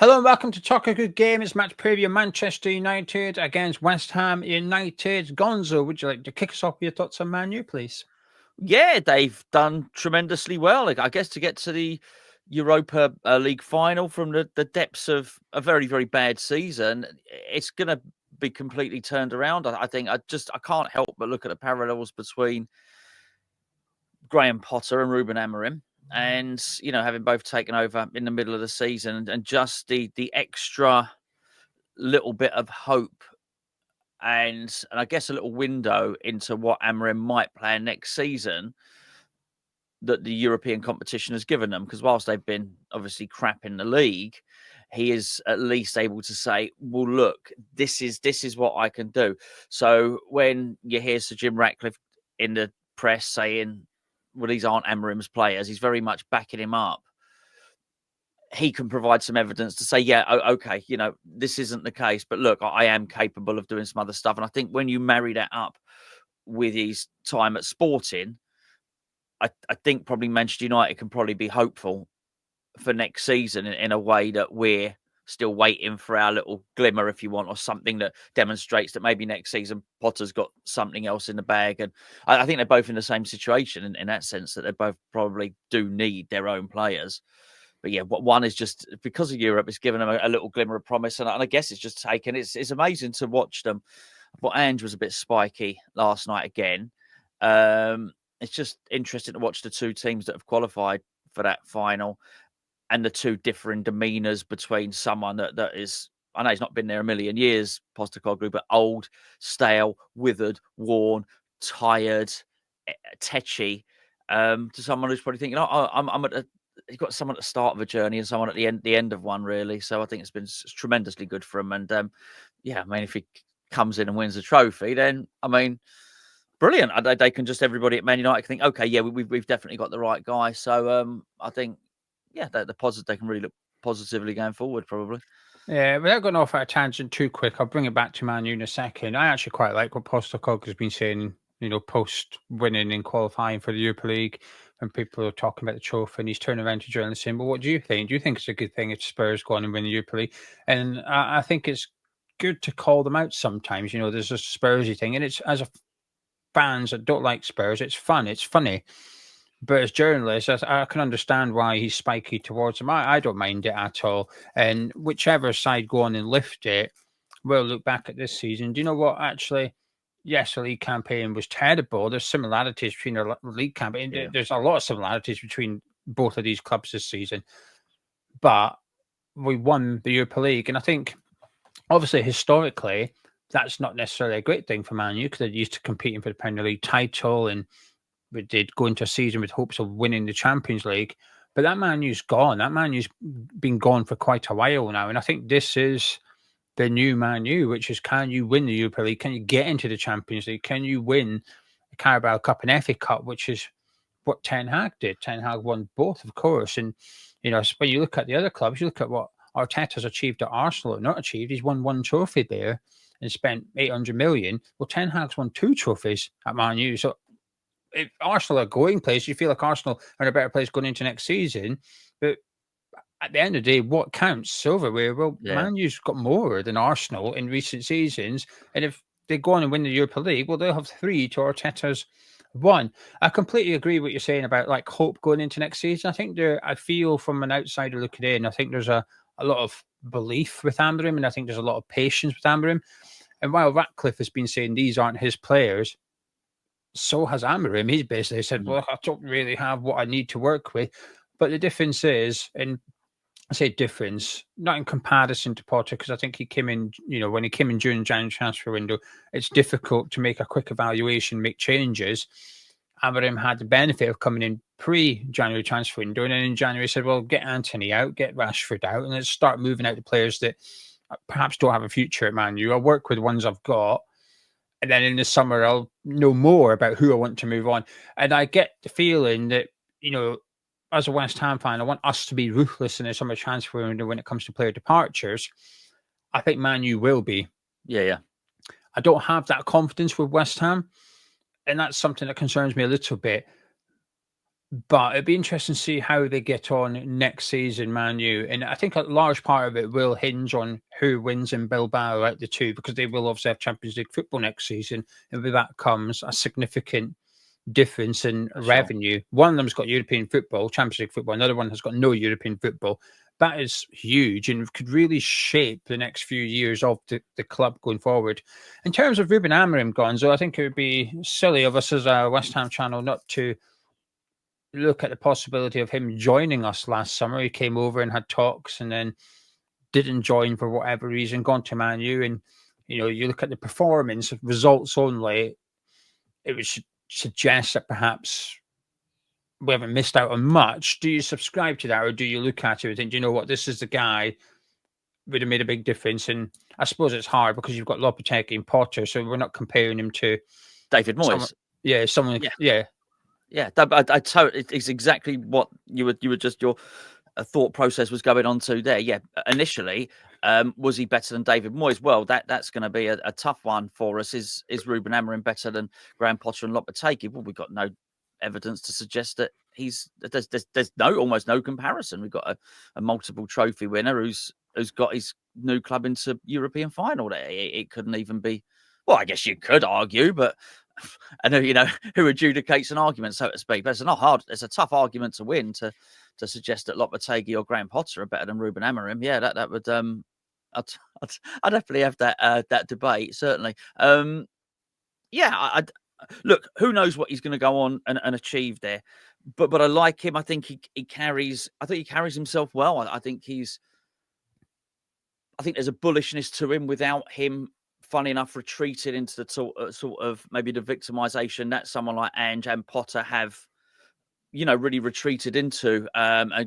Hello and welcome to Talk a Good Game. It's match preview Manchester United against West Ham United. Gonzo, would you like to kick us off with your thoughts on Man U, please? Yeah, they've done tremendously well. I guess to get to the Europa League final from the depths of a very, very bad season, it's going to be completely turned around. I think I can't help but look at the parallels between Graham Potter and Ruben Amorim. And, having both taken over in the middle of the season and just the extra little bit of hope and I guess a little window into what Amorim might plan next season that the European competition has given them. Because whilst they've been obviously crap in the league, he is at least able to say, well, look, this is what I can do. So when you hear Sir Jim Ratcliffe in the press saying, well, these aren't Amorim's players, he's very much backing him up. He can provide some evidence to say, yeah, okay, this isn't the case, but look, I am capable of doing some other stuff. And I think when you marry that up with his time at Sporting, I think probably Manchester United can probably be hopeful for next season in a way that we're still waiting for our little glimmer, if you want, or something that demonstrates that maybe next season Potter's got something else in the bag. And I think they're both in the same situation in that sense, that they both probably do need their own players. But yeah, one is just because of Europe, it's given them a little glimmer of promise. And I guess it's just taken, it's amazing to watch them. I thought Ange was a bit spiky last night again. It's just interesting to watch the two teams that have qualified for that final and the two differing demeanours between someone that is, I know he's not been there a million years, Postecoglou, but old, stale, withered, worn, tired, tetchy, to someone who's probably thinking, I'm at you've got someone at the start of a journey and someone at the end of one, really. So I think it's been tremendously good for him. And if he comes in and wins the trophy, then brilliant. They can just, everybody at Man United can think, okay, yeah, we've definitely got the right guy. So I think, yeah, the positive, they can really look positively going forward, probably. Yeah, without going off at a tangent too quick, I'll bring it back to Man U in a second. I actually quite like what Postecoglou has been saying, post winning and qualifying for the Europa League, and people are talking about the trophy, and he's turning around to journalists saying, well, what do you think? Do you think it's a good thing if Spurs go on and win the Europa League? And I think it's good to call them out sometimes. There's a Spursy thing, and it's, as a fans that don't like Spurs, it's fun, it's funny. But as journalists, I can understand why he's spiky towards them. I don't mind it at all. And whichever side go on and lift it, we'll look back at this season. Do you know what? Actually, yes, the league campaign was terrible. There's similarities between the league campaign. Yeah. There's a lot of similarities between both of these clubs this season. But we won the Europa League. And I think, obviously, historically, that's not necessarily a great thing for Man U because they're used to competing for the Premier League title, and we did go into a season with hopes of winning the Champions League. But that Man U's gone. That Man U's been gone for quite a while now. And I think this is the new Man U, which is, can you win the Europa League? Can you get into the Champions League? Can you win the Carabao Cup and FA Cup, which is what Ten Hag did? Ten Hag won both, of course. And, when you look at the other clubs, you look at what Arteta's achieved at Arsenal, not achieved. He's won one trophy there and spent 800 million. Well, Ten Hag's won two trophies at Man U. So if Arsenal are going place, you feel like Arsenal are in a better place going into next season. But at the end of the day, what counts? Silverware. Well, Yeah. Man U's got more than Arsenal in recent seasons. And if they go on and win the Europa League, well, they'll have 3 to Arteta's 1. I completely agree with what you're saying about like hope going into next season. I feel from an outsider looking in, I think there's a lot of belief with Amorim, and I think there's a lot of patience with Amorim. And while Ratcliffe has been saying these aren't his players, so has Amorim. He's basically said, well, I don't really have what I need to work with. But the difference is, and I say difference, not in comparison to Potter, because I think he came in, when he came in during the January transfer window, it's difficult to make a quick evaluation, make changes. Amorim had the benefit of coming in pre-January transfer window, and then in January said, well, get Anthony out, get Rashford out, and let's start moving out the players that perhaps don't have a future at Man U. I'll work with the ones I've got. And then in the summer, I'll know more about who I want to move on. And I get the feeling that, as a West Ham fan, I want us to be ruthless in the summer transfer window when it comes to player departures. I think Man U will be. Yeah. I don't have that confidence with West Ham. And that's something that concerns me a little bit. But it'd be interesting to see how they get on next season, Man U. And I think a large part of it will hinge on who wins in Bilbao out the two, because they will obviously have Champions League football next season. And with that comes a significant difference in Sure. revenue. One of them's got European football, Champions League football. Another one has got no European football. That is huge and could really shape the next few years of the club going forward. In terms of Ruben Amorim, Gonzo, I think it would be silly of us as a West Ham channel not to look at the possibility of him joining us last summer. He came over and had talks and then didn't join for whatever reason, gone to Man U. And, you look at the performance, results only, it would suggest that perhaps we haven't missed out on much. Do you subscribe to that, or do you look at it and think, you know what, this is the guy would have made a big difference? And I suppose it's hard because you've got Lopetegui and Potter, so we're not comparing him to David Moyes. Yeah. Yeah, I totally. It's exactly what you were just your thought process was going on to there. Yeah, initially, was he better than David Moyes? Well, that's going to be a tough one for us. Is Ruben Amorim better than Graham Potter and Lopetegui? Well, we've got no evidence to suggest that there's almost no comparison. We've got a multiple trophy winner who's got his new club into European final. It couldn't even be. Well, I guess you could argue, but I know who adjudicates an argument, so to speak. But it's not hard. It's a tough argument to win to suggest that Lopetegui or Graham Potter are better than Ruben Amorim. Yeah, that would I'd definitely have that debate, certainly. Yeah, look, who knows what he's going to go on and achieve there, but I like him. I think he carries himself well. I think there's a bullishness to him without him, funny enough, retreated into the sort of maybe the victimization that someone like Ange and Potter have, really retreated into. I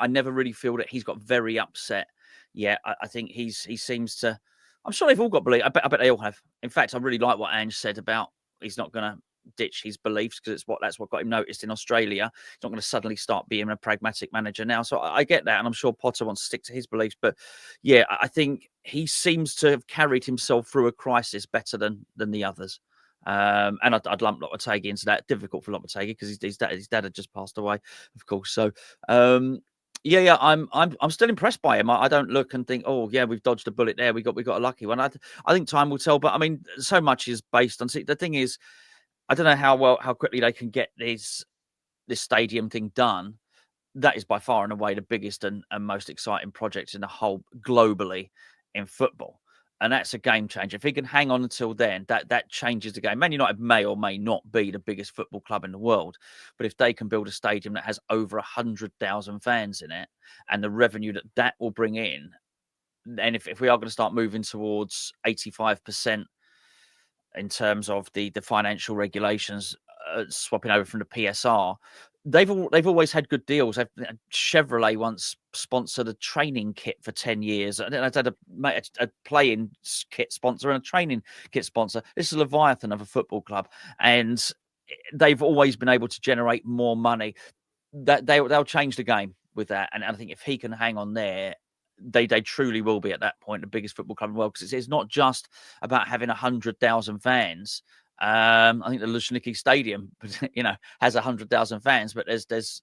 never really feel that he's got very upset. Yeah, I think he seems to. I'm sure they've all got belief. I bet they all have. In fact, I really like what Ange said about he's not going to ditch his beliefs because that's what got him noticed in Australia. He's not going to suddenly start being a pragmatic manager now. So I get that, and I'm sure Potter wants to stick to his beliefs. But yeah, I think he seems to have carried himself through a crisis better than the others. And I'd lump Lopetegui into that. Difficult for Lopetegui because his dad had just passed away, of course. So yeah, I'm still impressed by him. I don't look and think, oh yeah, we've dodged a bullet there. We got a lucky one. I think time will tell. But I mean, so much is based on. See, the thing is, I don't know how quickly they can get this stadium thing done. That is by far and away the biggest and most exciting project in the whole globally in football. And that's a game changer. If he can hang on until then, that changes the game. Man United may or may not be the biggest football club in the world, but if they can build a stadium that has over 100,000 fans in it, and the revenue that will bring in, and if we are going to start moving towards 85% in terms of the financial regulations, swapping over from the PSR, they've always had good deals. Chevrolet once sponsored a training kit for 10 years. I had a playing kit sponsor and a training kit sponsor. This is Leviathan of a football club, and they've always been able to generate more money. That they'll change the game with that, and I think if he can hang on there, they truly will be at that point the biggest football club in the world, because it's not just about having 100,000 fans. I think the Luzhniki Stadium, has 100,000 fans, but there's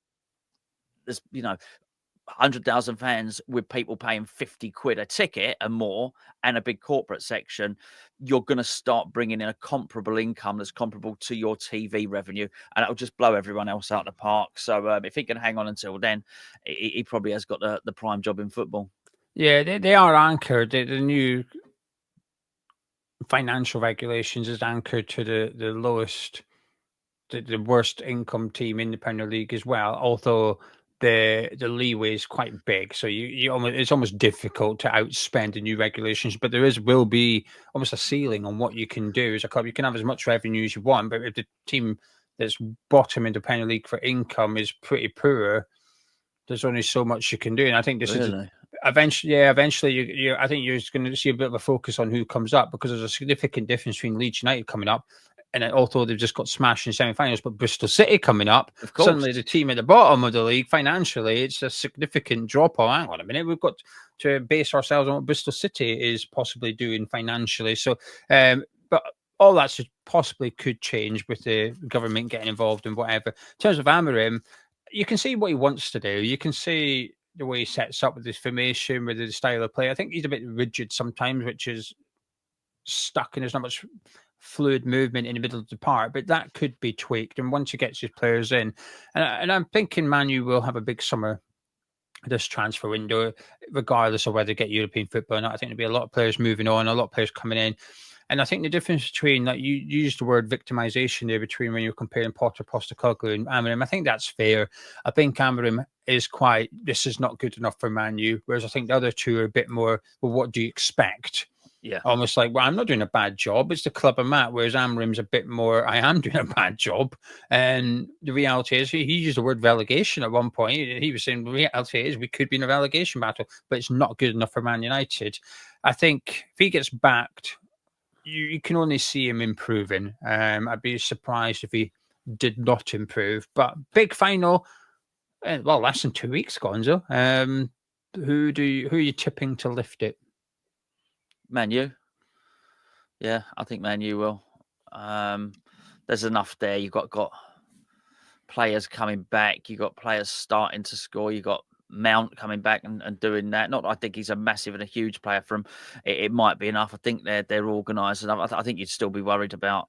100,000 fans with people paying 50 quid a ticket and more, and a big corporate section. You're going to start bringing in a comparable income that's comparable to your TV revenue, and it'll just blow everyone else out of the park. So if he can hang on until then, he probably has got the prime job in football. Yeah, they are anchored. The new financial regulations is anchored to the lowest, the worst income team in the Premier League as well. Although the leeway is quite big, so it's almost difficult to outspend the new regulations. But will be almost a ceiling on what you can do as a club. You can have as much revenue as you want, but if the team that's bottom in the Premier League for income is pretty poor, there's only so much you can do. And I think this is eventually, I think you're going to see a bit of a focus on who comes up, because there's a significant difference between Leeds United coming up, and although they've just got smashed in semi-finals, but Bristol City coming up, suddenly the team at the bottom of the league, financially, it's a significant drop. Oh, hang on a minute, we've got to base ourselves on what Bristol City is possibly doing financially. So, but all that possibly could change with the government getting involved and whatever. In terms of Amorim, you can see what he wants to do. You can see the way he sets up with his formation, with his style of play. I think he's a bit rigid sometimes, which is stuck, and there's not much fluid movement in the middle of the park, but that could be tweaked. And once he gets his players in, and I'm thinking Man U will have a big summer this transfer window, regardless of whether they get European football or not. I think there'll be a lot of players moving on, a lot of players coming in. And I think the difference between, like, you used the word victimization there, between when you're comparing Potter, Postecoglou and Amorim, I think that's fair. I think Amorim is quite, this is not good enough for Man U, whereas I think the other two are a bit more, well, what do you expect? Yeah. Almost like, well, I'm not doing a bad job. It's the club I'm at. Whereas Amorim's a bit more, I am doing a bad job. And the reality is, he used the word relegation at one point. He was saying, the reality is, we could be in a relegation battle, but it's not good enough for Man United. I think if he gets backed, you can only see him improving. I'd be surprised if he did not improve. But big final, well, less than 2 weeks, Gonzo. Who are you tipping to lift it? Man U. Yeah, I think Man U will. There's enough there. You've got players coming back. You've got players starting to score. You've got Mount coming back and doing that. Not, I think he's a massive and a huge player. From it might be enough. I think they're organised enough. I think you'd still be worried about.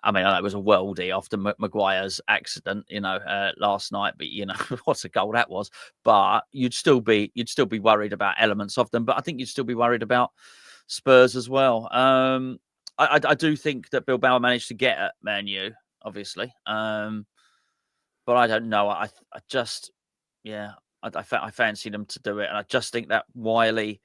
I mean, I know it was a worldie after Maguire's accident, last night. But what a goal that was. But you'd still be worried about elements of them. But I think you'd still be worried about Spurs as well. I do think that Bilbao managed to get at Man U, obviously. But I don't know. I just, I fancy them to do it, and I just think that Wiley.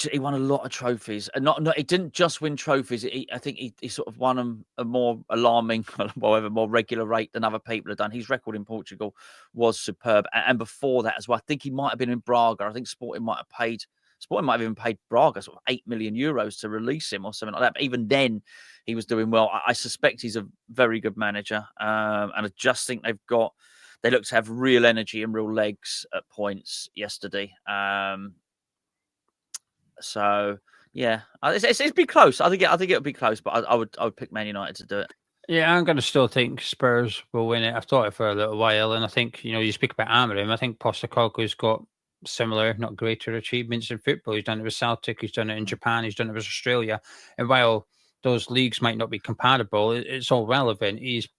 He won a lot of trophies, and not he didn't just win trophies. I think he sort of won them a more alarming, however, more regular rate than other people have done. His record in Portugal was superb, and before that as well. I think he might have been in Braga. I think Sporting might have even paid Braga sort of €8 million to release him or something like that. But even then, he was doing well. I suspect he's a very good manager, and I just think they look to have real energy and real legs at points yesterday. So yeah, it'd be close. I think it would be close, but I would pick Man United to do it. Yeah, I'm going to still think Spurs will win it. I've thought it for a little while, and I think, you speak about Amorim. I think Postecoglou's got similar, if not greater, achievements in football. He's done it with Celtic, he's done it in Japan, he's done it with Australia. And while those leagues might not be compatible, it's all relevant. He's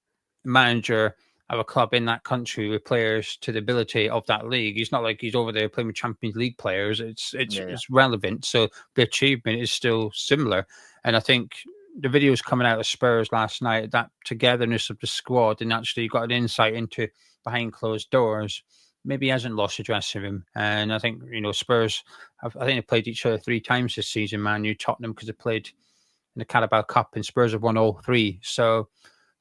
manager of a club in that country with players to the ability of that league. He's not like he's over there playing with Champions League players. It's relevant. So the achievement is still similar. And I think the videos coming out of Spurs last night, that togetherness of the squad, and actually got an insight into behind closed doors. Maybe he hasn't lost the dressing room. And I think, Spurs, I think they played each other 3 times this season, Man U, Tottenham, because they played in the Carabao Cup, and Spurs have won all 3. So,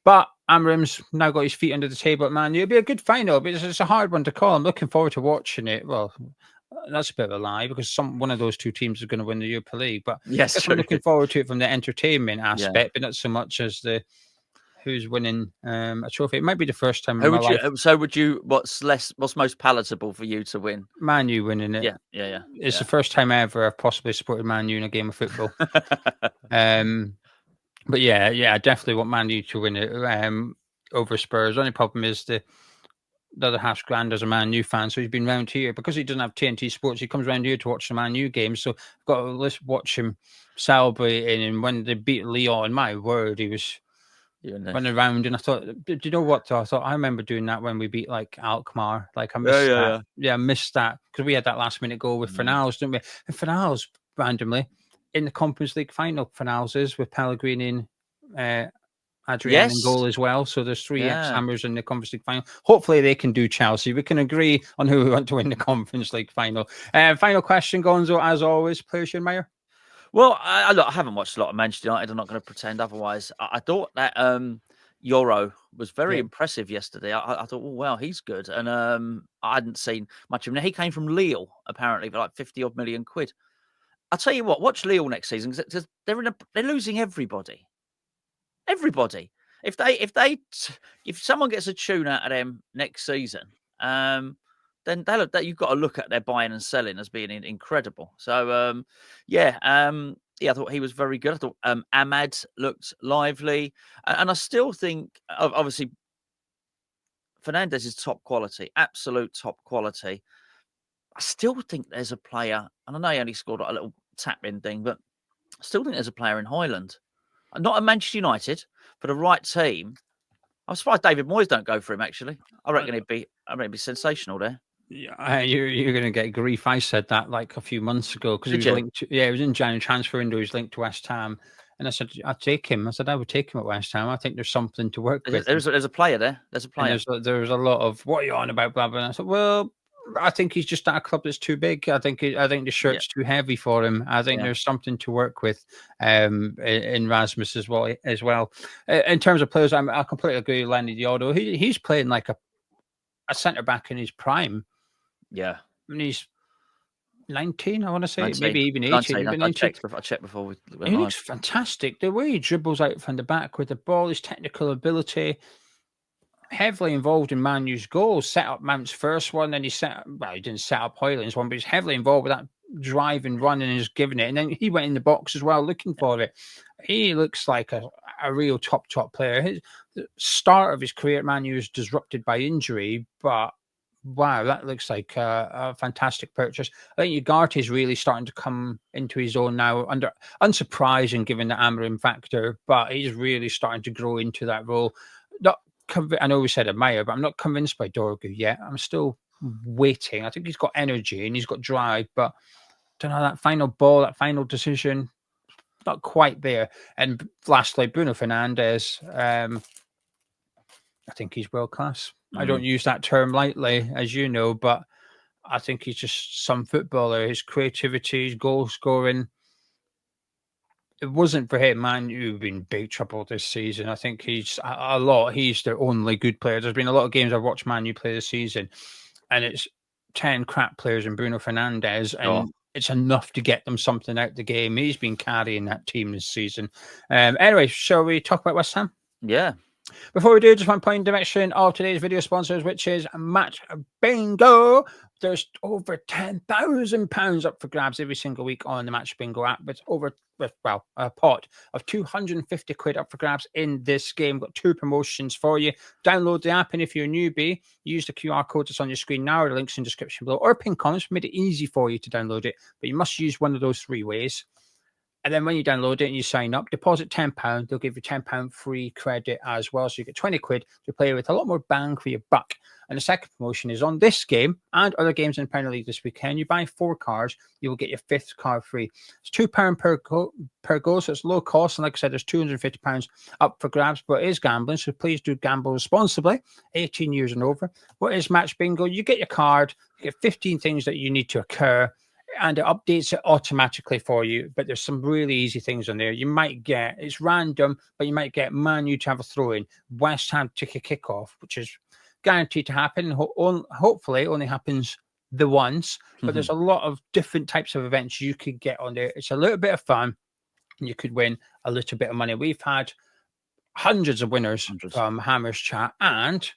but Amorim's now got his feet under the table at Man U. It'll be a good final, but it's a hard one to call. I'm looking forward to watching it. Well, that's a bit of a lie, because one of those two teams is going to win the Europa League. But yes, I'm looking forward to it from the entertainment aspect, but not so much as the who's winning a trophy. It might be the first time in my life. So would you? What's most palatable for you to win? Man U winning it. Yeah. It's the first time ever I've possibly supported Man U in a game of football. But I definitely want Man U to win it over Spurs. The only problem is the other half's grand as a Man U fan, so he's been round here because he doesn't have TNT Sports. He comes round here to watch the Man U games, so I've got to watch him celebrating. And when they beat Lyon, my word, he was running around. And I thought, do you know what? I thought I remember doing that when we beat like Alkmaar. Like I missed that. Yeah, I missed that because we had that last minute goal with Fornals, didn't we? And Fornals randomly in the Conference League final. Fornals is with Pellegrini and Adrian in goal as well. So there's 3 ex-Hammers in the Conference League final. Hopefully they can do Chelsea. We can agree on who we want to win the Conference League final. Final question, Gonzo, as always, players you admire? Well, I haven't watched a lot of Manchester United. I'm not going to pretend otherwise. I thought that Euro was very impressive yesterday. I thought, oh, wow, he's good. And I hadn't seen much of him. He came from Lille, apparently, for like 50-odd million quid. I'll tell you what, watch Lille next season, because they're losing everybody. Everybody. If someone gets a tune out of them next season, then you've got to look at their buying and selling as being incredible. So I thought he was very good. I thought Ahmad looked lively, and I still think, obviously, Fernandes is top quality, absolute top quality. I still think there's a player, and I know he only scored a little tap-in thing, but I still think there's a player in Highland, not at Manchester United, for the right team. I'm surprised David Moyes don't go for him. Actually, I reckon it'd be sensational there. Yeah, you're going to get grief. I said that like a few months ago because he was linked to, he was in January transfer window. He was linked to West Ham, and I said I'd take him. I said I would take him at West Ham. I think there's something to work with. There's a player there. There's a player. There's a lot of what are you on about, blah blah. And I said, well, I think he's just at a club that's too big. I think the shirt's too heavy for him. I think there's something to work with in Rasmus as well. In terms of players, I completely agree with Lenny Diodo. He's playing like a centre back in his prime. Yeah. I mean, he's 19, I want to say, 19. maybe even 18. 19. I checked before we went He looks fantastic. The way he dribbles out from the back with the ball, his technical ability, heavily involved in Man U's goals, set up Mount's first one, then he didn't set up Hoyland's one, but he's heavily involved with that drive and run and is giving it. And then he went in the box as well, looking for it. He looks like a real top player. The start of his career at Man U is disrupted by injury, but wow, that looks like a fantastic purchase. I think Ugarte is really starting to come into his own now, unsurprising given the Amorim factor, but he's really starting to grow into that role. I know we said admire, but I'm not convinced by Dorgu yet. I'm still waiting. I think he's got energy and he's got drive, but I don't know, that final ball, that final decision, not quite there. And lastly, Bruno Fernandes, I think he's world class. I don't use that term lightly, as you know, but I think he's just some footballer. His creativity, his goal scoring. It wasn't for him, man. You've been in big trouble this season. I think he's their only good player. There's been a lot of games I've watched Man U play this season, and it's 10 crap players and Bruno Fernandes, and it's enough to get them something out the game. He's been carrying that team this season. Anyway, shall we talk about West Ham? Yeah. Before we do, just one point in direction of today's video sponsors, which is Match Bingo. There's over £10,000 up for grabs every single week on the Match Bingo app. It's a pot of 250 quid up for grabs in this game. Got two promotions for you. Download the app, and if you're a newbie, use the QR code that's on your screen now, or the links in the description below, or pin comments. Made it easy for you to download it, but you must use one of those three ways. And then when you download it and you sign up, deposit £10, they'll give you £10 free credit as well. So you get 20 quid to play with, a lot more bang for your buck. And the second promotion is on this game and other games in the Premier League this weekend. You buy 4 cards, you will get your 5th card free. It's £2 per goal, so it's low cost. And like I said, there's £250 up for grabs, but it is gambling. So please do gamble responsibly, 18 years and over. What is Match Bingo? You get your card, you get 15 things that you need to occur, and it updates it automatically for you. But there's some really easy things on there. You might get, it's random, but you might get Man U to have a throw-in, West Ham to kick a kickoff, which is guaranteed to happen. Hopefully it only happens the once, but there's a lot of different types of events you could get on there. It's a little bit of fun, and you could win a little bit of money. We've had hundreds of winners from Hammers Chat, and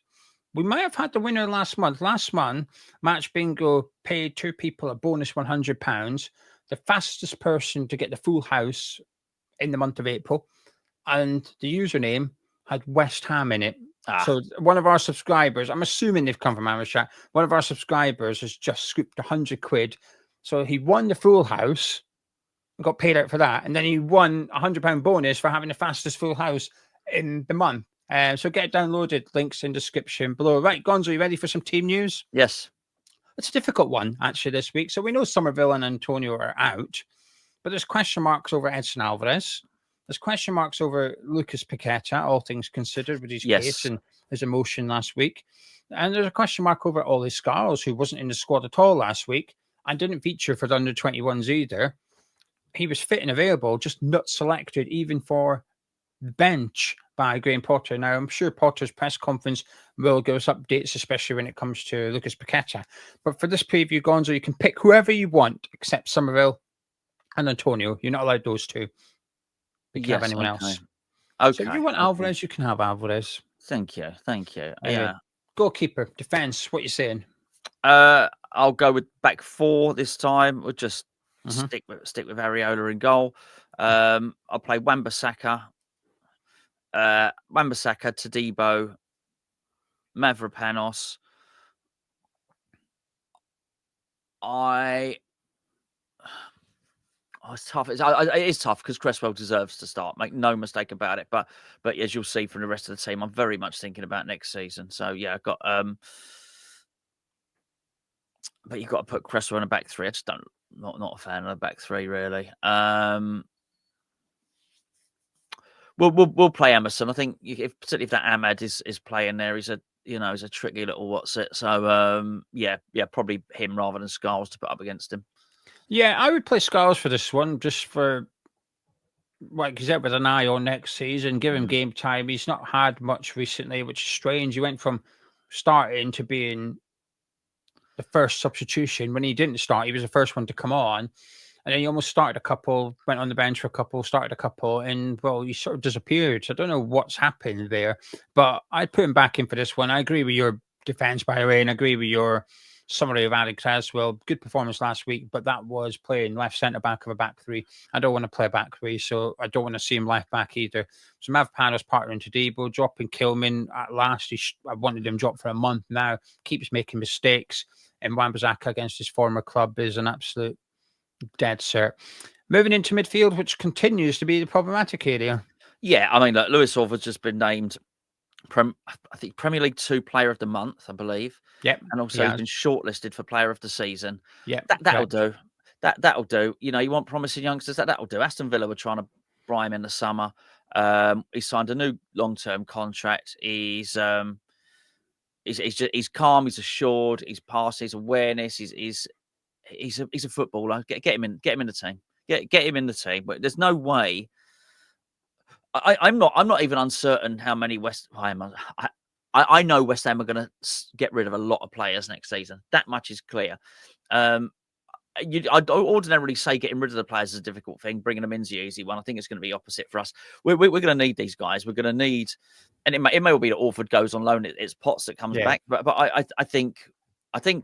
we might have had the winner last month. Last month, Match Bingo paid 2 people a bonus £100. The fastest person to get the full house in the month of April. And the username had West Ham in it. So one of our subscribers, I'm assuming they've come from Hammers Chat, one of our subscribers has just scooped 100 quid. So he won the full house and got paid out for that. And then he won £100 bonus for having the fastest full house in the month. So get it downloaded, links in description below. Right, Gonzo, you ready for some team news? Yes. It's a difficult one, actually, this week. So we know Somerville and Antonio are out, but there's question marks over Edson Alvarez. There's question marks over Lucas Paqueta, all things considered, with his case and his emotion last week. And there's a question mark over Ollie Scarles, who wasn't in the squad at all last week and didn't feature for the under-21s either. He was fit and available, just not selected even for the bench by Graham Potter. Now, I'm sure Potter's press conference will give us updates, especially when it comes to Lucas Paqueta. But for this preview, Gonzo, you can pick whoever you want except Somerville and Antonio. You're not allowed those two. You can have anyone else. Okay. So if you want Alvarez, you can have Alvarez. Thank you. Yeah. Goalkeeper, defence, what are you saying? I'll go with back 4 this time. We'll just Mm-hmm. stick with Areola in goal. I'll play Wan-Bissaka, Todibo, Mavropanos. It's tough. It is tough because Cresswell deserves to start. Make no mistake about it. But as you'll see from the rest of the team, I'm very much thinking about next season. So yeah, I've got but you've got to put Cresswell in a back three. I just not a fan of the back three really. We'll play Emerson. I think particularly if that Ahmad is playing there, he's a tricky little what's it. So yeah, probably him rather than Scarles to put up against him. Yeah, I would play Scarles for this one, just for, like you said, with an eye on next season. Give him game time. He's not had much recently, which is strange. He went from starting to being the first substitution. When he didn't start, he was the first one to come on. And then he almost started a couple, went on the bench for a couple, started a couple, and, well, he sort of disappeared. So I don't know what's happened there. But I'd put him back in for this one. I agree with your defence, by the way, and I agree with your summary of Alex as well. Good performance last week, but that was playing left centre-back of a back three. I don't want to play back three, so I don't want to see him left back either. So Mavropanos partnering to Debo, dropping Kilman at last. I wanted him dropped for a month now. Keeps making mistakes. And Wan-Bissaka against his former club is an absolute dead cert. Moving into midfield, which continues to be the problematic area. Yeah, I mean, look, Lewis Orford's just been named, I think, Premier League 2 Player of the Month, I believe. Yep. And also he's been shortlisted for Player of the Season. Yeah, that'll do. That'll do. You know, you want promising youngsters, that'll do. Aston Villa were trying to buy him in the summer. He signed a new long-term contract. He's calm, he's assured, he's past his awareness, he's a footballer. Get him in the team. Get him in the team. But there's no way. I'm not even uncertain how many I know West Ham are going to get rid of a lot of players next season. That much is clear. I'd ordinarily say getting rid of the players is a difficult thing. Bringing them in is the easy one. I think it's going to be opposite for us. We're going to need these guys. We're going to need, and it may well be that Orford goes on loan. It's Potts that comes back. But I think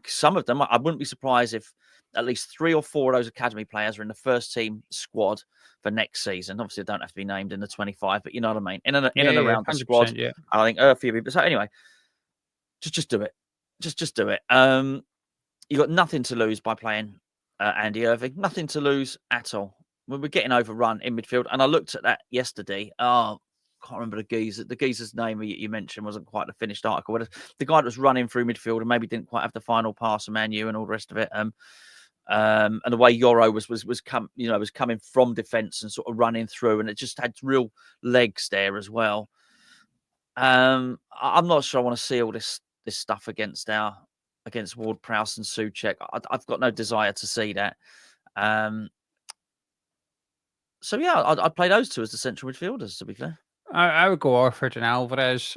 some of them. I wouldn't be surprised if at least 3 or 4 of those academy players are in the first team squad for next season. Obviously, they don't have to be named in the 25, but you know what I mean. In and around the squad. Yeah. I think a few people. So anyway, just do it. Just do it. You got nothing to lose by playing Andy Irving. Nothing to lose at all. We're getting overrun in midfield, and I looked at that yesterday. Oh, can't remember the geezer. The geezer's name you mentioned wasn't quite the finished article. The guy that was running through midfield and maybe didn't quite have the final pass of Man U and all the rest of it. And the way Yoro was coming from defence and sort of running through, and it just had real legs there as well. I'm not sure I want to see all this stuff against Ward-Prowse and Souček. I've got no desire to see that. So yeah, I'd play those two as the central midfielders. To be fair, I would go Orford and Alvarez.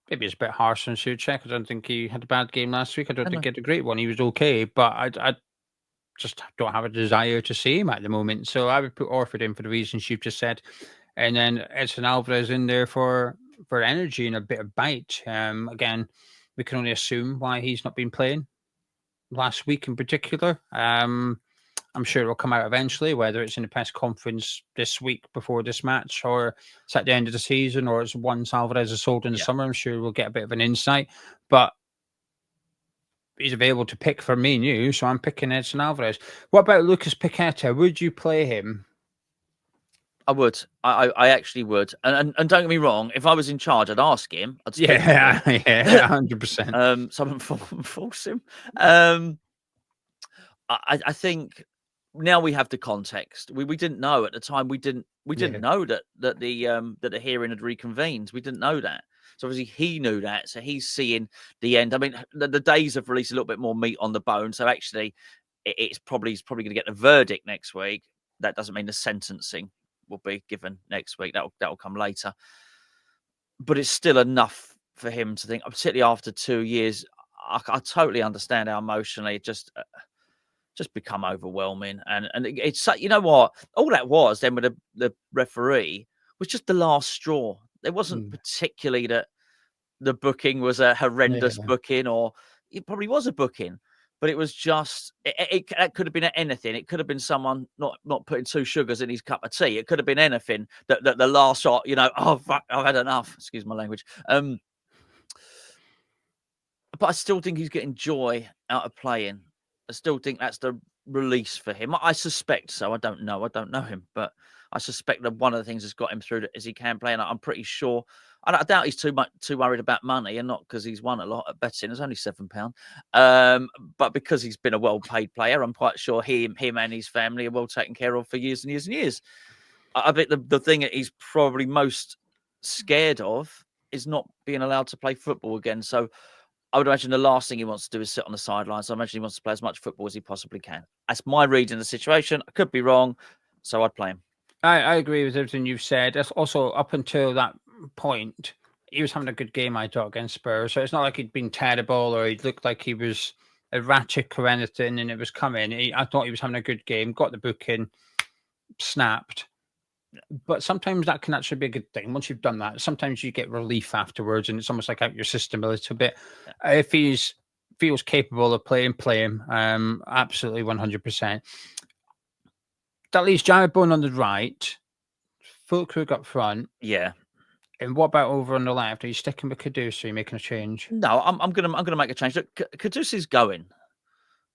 Maybe it's a bit harsh on Souček. I don't think he had a bad game last week. I don't think he had a great one. He was okay, but I just don't have a desire to see him at the moment. So I would put Orford in for the reasons you've just said, and then Edson Alvarez in there for energy and a bit of bite. Again, we can only assume why he's not been playing last week in particular. I'm sure it will come out eventually, whether it's in the press conference this week before this match, or it's at the end of the season, or it's once Alvarez is sold in the summer. I'm sure we'll get a bit of an insight. But he's available to pick for me new, so I'm picking Edson Alvarez. What about Lucas Paqueta? Would you play him? I would. I actually would. And don't get me wrong, if I was in charge, I'd ask him. I'd speak yeah, 100%. Someone force him. I think now we have the context. We didn't know at the time. We didn't know that the hearing had reconvened. We didn't know that. So obviously he knew that. So he's seeing the end. I mean, the days have released a little bit more meat on the bone. So actually, he's probably going to get the verdict next week. That doesn't mean the sentencing will be given next week. That'll come later. But it's still enough for him to think, particularly after 2 years. I totally understand how emotionally it just become overwhelming. And it's, you know what? All that was then with the referee was just the last straw. It wasn't particularly that the booking was a horrendous booking, or it probably was a booking. but it was just it could have been anything. It could have been someone not putting 2 sugars in his cup of tea. It could have been anything. That the last shot, oh fuck, I've had enough. Excuse my language. But I still think he's getting joy out of playing. I still think that's the release for him. I suspect so. I don't know him, but I suspect that one of the things that's got him through is he can play, and I'm pretty sure. I doubt he's too worried about money, and not because he's won a lot at betting. It's only £7, but because he's been a well-paid player. I'm quite sure him and his family are well taken care of for years and years and years. I bet the thing that he's probably most scared of is not being allowed to play football again. So I would imagine the last thing he wants to do is sit on the sidelines. I imagine he wants to play as much football as he possibly can. That's my reading of the situation. I could be wrong, so I'd play him. I agree with everything you've said. That's also up until that point, he was having a good game, I thought, against Spurs. So it's not like he'd been terrible or he looked like he was erratic or anything and it was coming. I thought he was having a good game, got the booking, snapped. But sometimes that can actually be a good thing. Once you've done that, sometimes you get relief afterwards and it's almost like out your system a little bit. If he feels capable of playing, play him. Absolutely 100%. That leaves Jared Bowen on the right, Fulkrug up front. Yeah. And what about over on the left? Are you sticking with Kudus or are you making a change? No, I'm gonna make a change. Look, Kudus is going.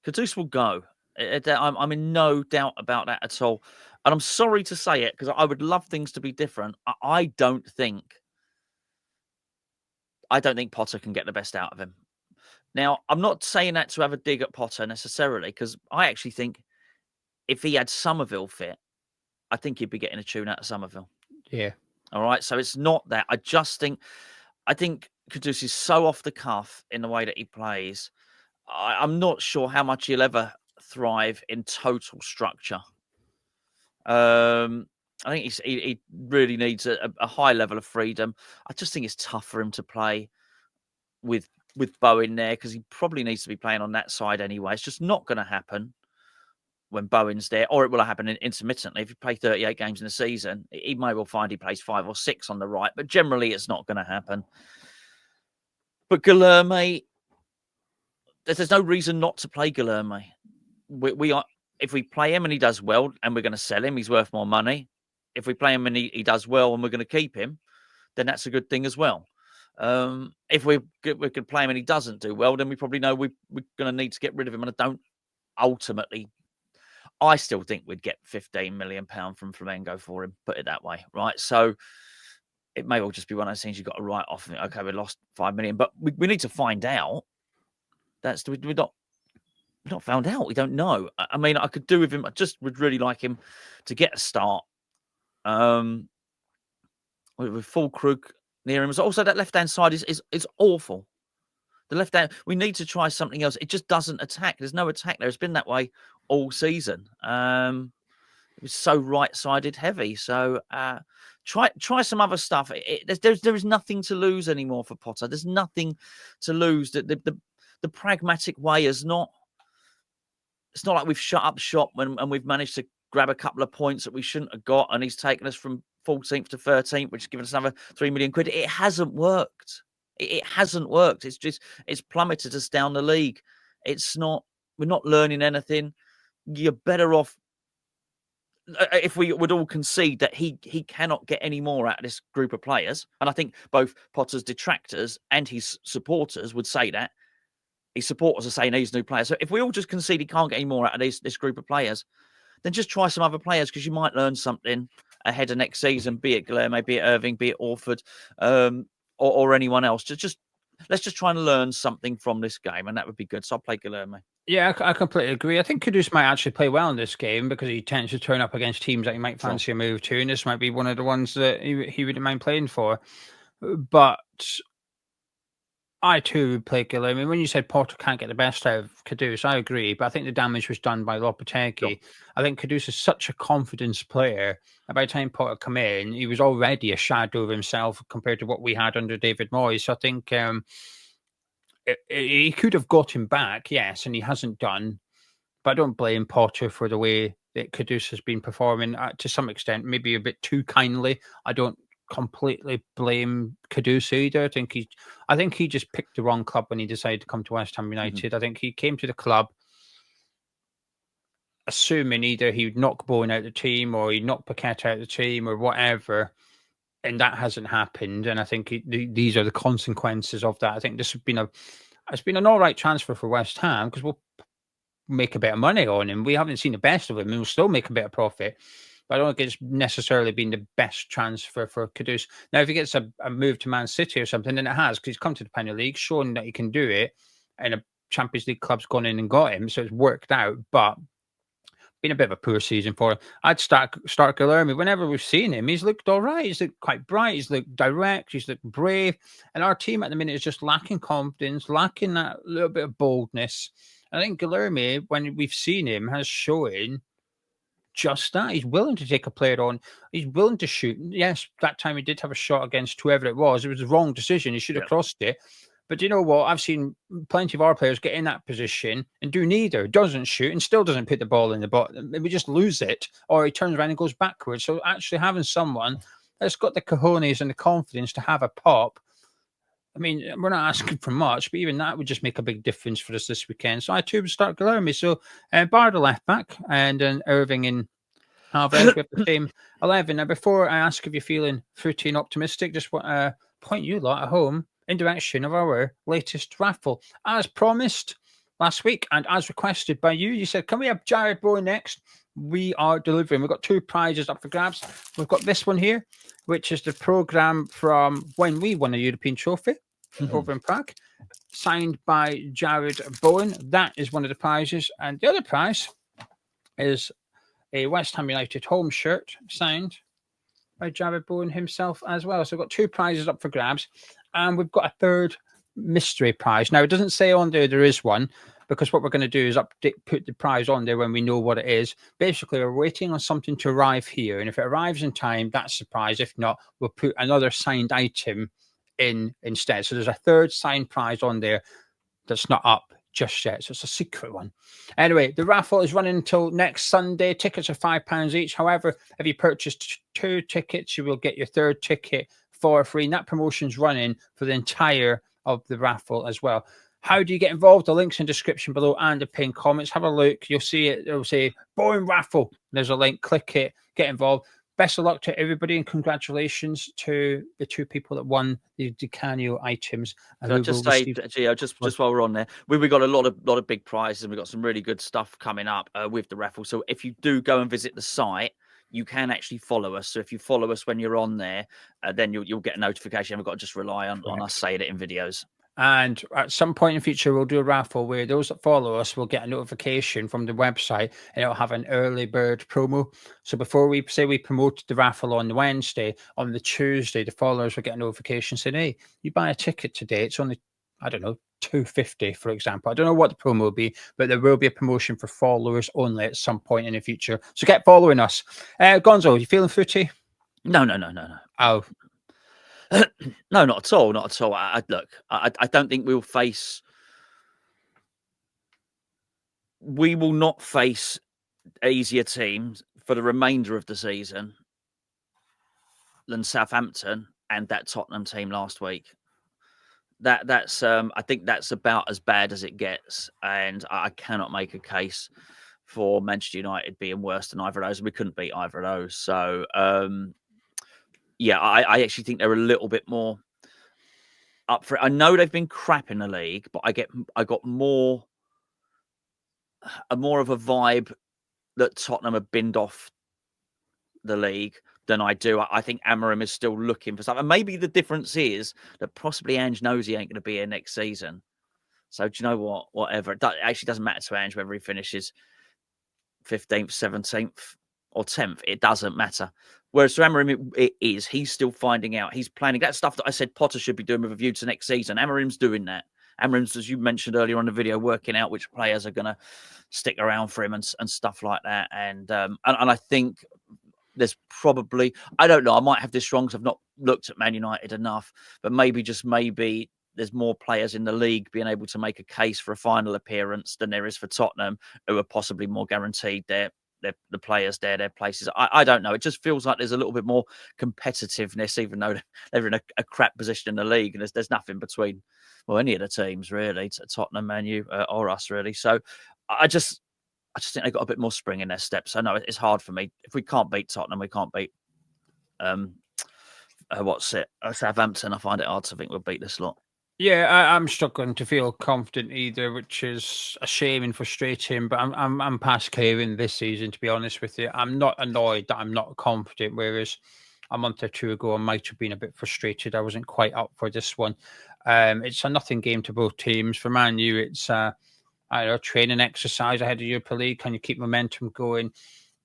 Kudus will go. I'm in no doubt about that at all. And I'm sorry to say it because I would love things to be different. I don't think Potter can get the best out of him. Now, I'm not saying that to have a dig at Potter necessarily, because I actually think if he had Somerville fit, I think he'd be getting a tune out of Somerville. Yeah. All right. So it's not that. I think Kudus is so off the cuff in the way that he plays. I'm not sure how much he'll ever thrive in total structure. I think he really needs a high level of freedom. I just think it's tough for him to play with Bowen there because he probably needs to be playing on that side anyway. It's just not going to happen when Bowen's there, or it will happen intermittently. If you play 38 games in a season, he may well find he plays 5 or 6 on the right, but generally it's not going to happen. But Guilherme, there's no reason not to play Guilherme. We are, if we play him and he does well and we're going to sell him, he's worth more money. If we play him and he does well and we're going to keep him, then that's a good thing as well. If we could play him and he doesn't do well, then we probably know we're going to need to get rid of him. And I still think we'd get £15 million from Flamengo for him, put it that way, right? So it may well just be one of those things you've got to write off. Okay, we lost £5 million, but we need to find out. We're not found out. We don't know. I mean, I could do with him. I just would really like him to get a start. With Fulkrug near him. Also, that left-hand side is awful. The left hand, we need to try something else. It just doesn't attack. There's no attack there. It's been that way all season. It was so right-sided heavy. So try some other stuff. There is nothing to lose anymore for Potter. There's nothing to lose. The pragmatic way is not. It's not like we've shut up shop and we've managed to grab a couple of points that we shouldn't have got, and he's taken us from 14th to 13th, which has given us another £3 million. It hasn't worked. It hasn't worked. It's plummeted us down the league. We're not learning anything. You're better off if we would all concede that he cannot get any more out of this group of players. And I think both Potter's detractors and his supporters would say that. His supporters are saying he's new players. So if we all just concede he can't get any more out of this group of players, then just try some other players because you might learn something ahead of next season, be it Guilherme, be it Irving, be it Orford, or anyone else. Let's just try and learn something from this game, and that would be good. So I'll play Guilherme. Yeah, I completely agree. I think Kudus might actually play well in this game because he tends to turn up against teams that he might fancy a move to, and this might be one of the ones that he wouldn't mind playing for. But I too would play Guilherme. I mean, when you said Potter can't get the best out of Kudus, I agree. But I think the damage was done by Lopetegui. Sure. I think Kudus is such a confidence player. By the time Potter come in, he was already a shadow of himself compared to what we had under David Moyes. So I think he could have got him back, yes, and he hasn't done. But I don't blame Potter for the way that Kudus has been performing to some extent, maybe a bit too kindly. I don't completely blame Kudus either. I think he just picked the wrong club when he decided to come to West Ham United. I think he came to the club assuming either he'd knock Bowen out of the team or he'd knock Paquette out of the team or whatever, and that hasn't happened. And I think these are the consequences of that. I think it's been an all right transfer for West Ham because we'll make a bit of money on him. We haven't seen the best of him, and we'll still make a bit of profit. But I don't think it's necessarily been the best transfer for Kudus. Now, if he gets a move to Man City or something, then it has, because he's come to the Premier League, showing that he can do it, and a Champions League club's gone in and got him, so it's worked out. But been a bit of a poor season for him. I'd start Guilherme. Whenever we've seen him, he's looked all right. He's looked quite bright. He's looked direct. He's looked brave. And our team at the minute is just lacking confidence, lacking that little bit of boldness. I think Guilherme, when we've seen him, has shown just that. He's willing to take a player on. He's willing to shoot. Yes, that time he did have a shot against whoever it was. It was the wrong decision. He should have crossed it. But you know what? I've seen plenty of our players get in that position and do neither. Doesn't shoot and still doesn't put the ball in the bottom. We just lose it, or he turns around and goes backwards. So actually having someone that's got the cojones and the confidence to have a pop, I mean, we're not asking for much, but even that would just make a big difference for us this weekend. So I too would start Guilherme. So bar the left back and then Irving and Alvarez, we have the same 11. Now, before I ask if you're feeling fruity and optimistic, just want to point you lot at home in direction of our latest raffle. As promised last week and as requested by you, you said, can we have Jarrod Bowen next? We are delivering. We've got 2 prizes up for grabs. We've got this one here, which is the programme from when we won a European trophy over in Prague, signed by Jarrod Bowen. That is one of the prizes. And the other prize is a West Ham United home shirt signed by Jarrod Bowen himself as well. So we've got 2 prizes up for grabs. And we've got a third mystery prize. Now, it doesn't say on there is one, because what we're going to do is put the prize on there when we know what it is. Basically, we're waiting on something to arrive here. And if it arrives in time, that's a prize. If not, we'll put another signed item in instead. So there's a third signed prize on there that's not up just yet. So it's a secret one. Anyway, the raffle is running until next Sunday. Tickets are £5 each. However, if you purchase 2 tickets, you will get your third ticket for free. And that promotion's running for the entire of the raffle as well. How do you get involved? The link's in the description below and the pinned comments. Have a look. You'll see it. It'll say Bowen raffle. There's a link. Click it. Get involved. Best of luck to everybody and congratulations to the 2 people that won the Decanio items. And I'll just say, Gio, just while we're on there, we got a lot of big prizes and we've got some really good stuff coming up with the raffle. So if you do go and visit the site, you can actually follow us. So if you follow us when you're on there, then you'll get a notification. We've got to just rely on us saying it in videos. And at some point in the future, we'll do a raffle where those that follow us will get a notification from the website and it'll have an early bird promo. So before we say we promote the raffle on the Wednesday, on the Tuesday, the followers will get a notification saying, hey, you buy a ticket today. It's only, I don't know, $2.50, for example. I don't know what the promo will be, but there will be a promotion for followers only at some point in the future. So get following us. Gonzo, you feeling fruity? No. Oh. No, not at all. Not at all. I don't think we'll face. We will not face easier teams for the remainder of the season than Southampton and that Tottenham team last week. That's I think that's about as bad as it gets, and I cannot make a case for Manchester United being worse than either of those. We couldn't beat either of those, so. Yeah, I actually think they're a little bit more up for it. I know they've been crap in the league, but I got more of a vibe that Tottenham have binned off the league than I do. I think Amorim is still looking for something. And maybe the difference is that possibly Ange knows he ain't going to be here next season. So do you know what? Whatever. It actually doesn't matter to Ange whether he finishes 15th, 17th or 10th. It doesn't matter. Whereas for Amorim, he's still finding out. He's planning that stuff that I said Potter should be doing with a view to next season. Amorim's doing that. Amorim's, as you mentioned earlier on the video, working out which players are going to stick around for him and stuff like that. And I think there's probably, I don't know, I might have this wrong because I've not looked at Man United enough, but maybe there's more players in the league being able to make a case for a final appearance than there is for Tottenham, who are possibly more guaranteed their the players their places. I don't know. It just feels like there's a little bit more competitiveness, even though they're in a crap position in the league, and there's nothing between any of the teams really, Tottenham, Man U, or us really. So I just think they've got a bit more spring in their steps. I know it's hard for me. If we can't beat Tottenham, we can't beat Southampton. I find it hard to think we'll beat this lot. Yeah, I'm struggling to feel confident either, which is a shame and frustrating. But I'm past caring this season, to be honest with you. I'm not annoyed that I'm not confident, whereas a month or two ago I might have been a bit frustrated. I wasn't quite up for this one. It's a nothing game to both teams. For Man U, it's I don't know, training exercise ahead of Europa League. Can you keep momentum going?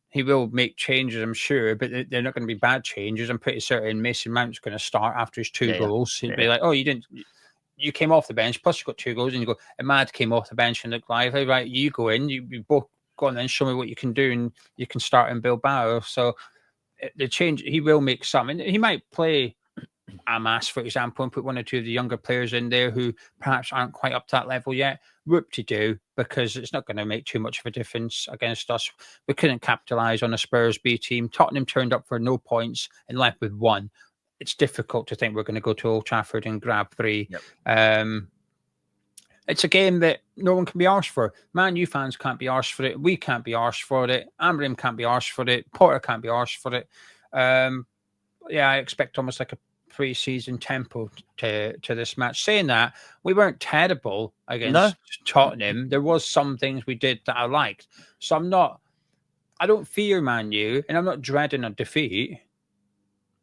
He will make changes, I'm sure, but they're not going to be bad changes. I'm pretty certain Mason Mount's going to start after his two goals. He'd be like, "Oh, you came off the bench, plus you got 2 goals," and you go, Ahmad came off the bench and looked lively, right? You go in, you both go on and show me what you can do, and you can start in Bilbao. So the change, he will make some, and he might play Amas, for example, and put 1 or 2 of the younger players in there who perhaps aren't quite up to that level yet. Whoop-de-doo, because it's not going to make too much of a difference against us. We couldn't capitalise on a Spurs B team. Tottenham turned up for no points and left with 1. It's difficult to think we're going to go to Old Trafford and grab 3. Yep. It's a game that no one can be arsed for. Man U fans can't be arsed for it. We can't be arsed for it. Amorim can't be arsed for it. Potter can't be arsed for it. I expect almost like a pre-season tempo to this match. Saying that, we weren't terrible against Tottenham. There was some things we did that I liked. So I don't fear Man U, and I'm not dreading a defeat.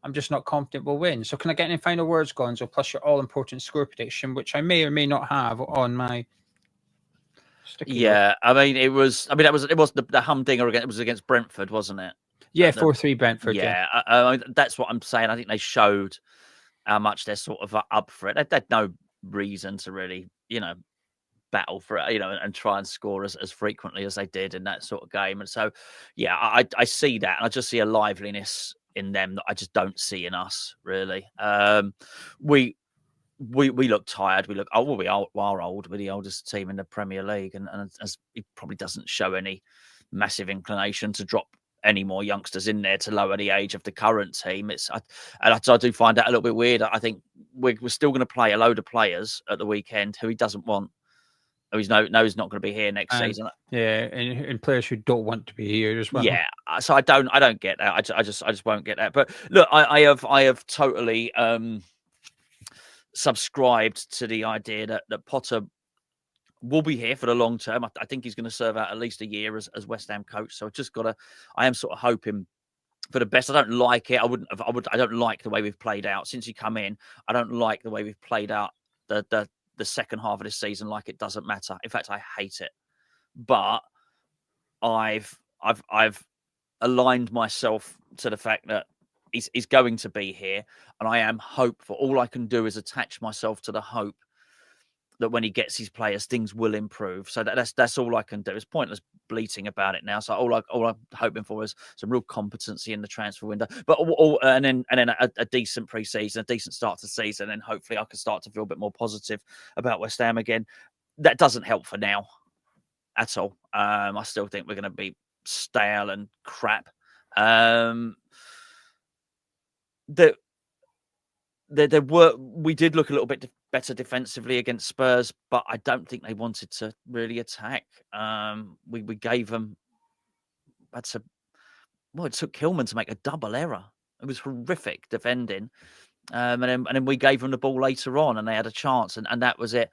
I'm just not confident we'll win. So can I get any final words, Gonzo, plus your all-important score prediction, which I may or may not have on my sticky note. It was the humdinger again. It was against Brentford, wasn't it? Yeah, 4-3 Brentford. Yeah. That's what I'm saying. I think they showed how much they're sort of up for it. They had no reason to really, battle for it, and try and score as frequently as they did in that sort of game. And so, I see that, and I just see a liveliness in them that I just don't see in us, really. We look tired. We look we are old. We're the oldest team in the Premier League, and as it probably doesn't show any massive inclination to drop any more youngsters in there to lower the age of the current team. I do find that a little bit weird. I think we're still going to play a load of players at the weekend who he doesn't want. He's not going to be here next season. Yeah, and players who don't want to be here as well. Yeah, so I don't get that. I just won't get that. But look, I have totally subscribed to the idea that Potter will be here for the long term. I think he's going to serve out at least a year as West Ham coach. So I am sort of hoping for the best. I don't like it. I don't like the way we've played out since he come in. I don't like the way we've played out the second half of this season, like it doesn't matter. In fact, I hate it. But I've aligned myself to the fact that he's going to be here, and I am hopeful. All I can do is attach myself to the hope that when he gets his players, things will improve. So that's all I can do. It's pointless bleating about it now. So all I'm hoping for is some real competency in the transfer window, but and then a decent pre-season, a decent start to the season, and hopefully I can start to feel a bit more positive about West Ham again. That doesn't help for now at all. I still think we're going to be stale and crap. We did look a little bit better defensively against Spurs, but I don't think they wanted to really attack. We gave them. It took Kilman to make a double error. It was horrific defending, and then we gave them the ball later on, and they had a chance, and that was it.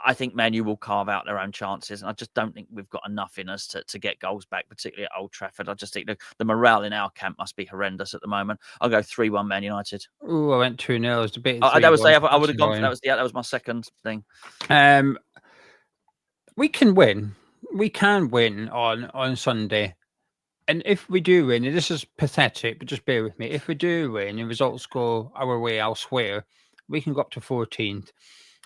I think Man U will carve out their own chances, and I just don't think we've got enough in us to get goals back, particularly at Old Trafford. I just think the morale in our camp must be horrendous at the moment. I'll go 3-1 Man United. Oh, I went 2-0. It's a bit. I would have gone for that was my second thing. We can win. We can win on Sunday. And if we do win, and this is pathetic, but just bear with me. If we do win and results go our way elsewhere, we can go up to 14th.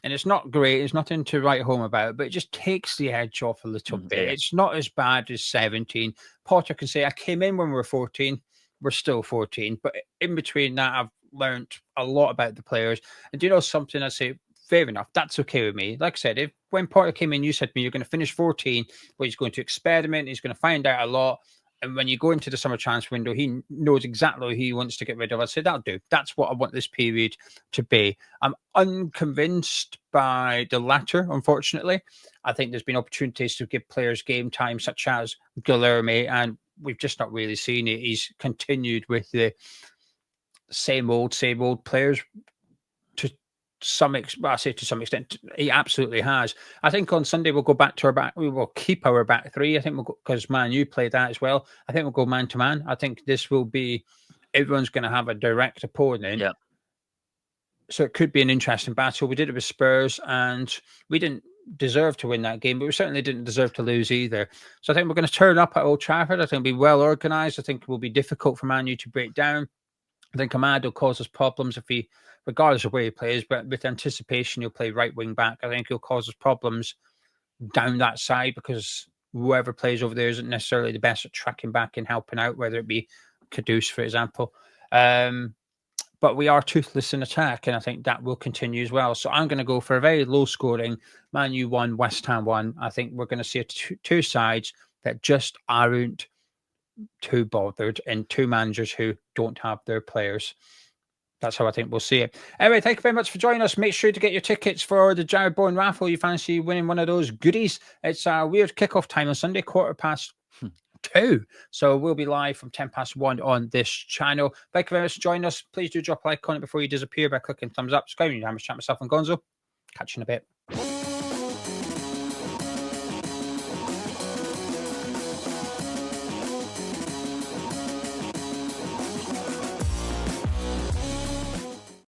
And it's not great. There's nothing to write home about, but it just takes the edge off a little bit. Yeah. It's not as bad as 17. Potter can say, I came in when we were 14. We're still 14. But in between that, I've learned a lot about the players. And do you know something? I say, fair enough. That's okay with me. Like I said, when Potter came in, you said to me, you're going to finish 14, but he's going to experiment. He's going to find out a lot. And when you go into the summer transfer window, he knows exactly who he wants to get rid of. I said, that'll do. That's what I want this period to be. I'm unconvinced by the latter, unfortunately. I think there's been opportunities to give players game time, such as Guilherme, and we've just not really seen it. He's continued with the same old players to some extent. He absolutely has. I think on Sunday we'll go back to our back. We will keep our back three. I think we'll go, because Man U play that as well. I think we'll go man to man. I think this will be, everyone's going to have a direct opponent. Yeah. So it could be an interesting battle. We did it with Spurs and we didn't deserve to win that game, but we certainly didn't deserve to lose either. So I think we're going to turn up at Old Trafford. I think it'll be well organised. I think it will be difficult for Man U to break down. I think Ahmad will cause us problems if he, regardless of where he plays, but with anticipation, he'll play right wing back. I think he'll cause us problems down that side because whoever plays over there isn't necessarily the best at tracking back and helping out, whether it be Kudus, for example. But we are toothless in attack, and I think that will continue as well. So I'm going to go for a very low scoring Man U 1, West Ham 1. I think we're going to see two sides that just aren't too bothered and two managers who don't have their players. That's how I think we'll see it. Anyway, thank you very much for joining us. Make sure to get your tickets for the Jared Bourne raffle. You fancy winning one of those goodies? It's a weird kickoff time on Sunday, 2:15. So we'll be live from 1:10 on this channel. Thank you very much for joining us. Please do drop a like on it before you disappear by clicking thumbs up. Subscribe, chat myself and Gonzo. Catch you in a bit.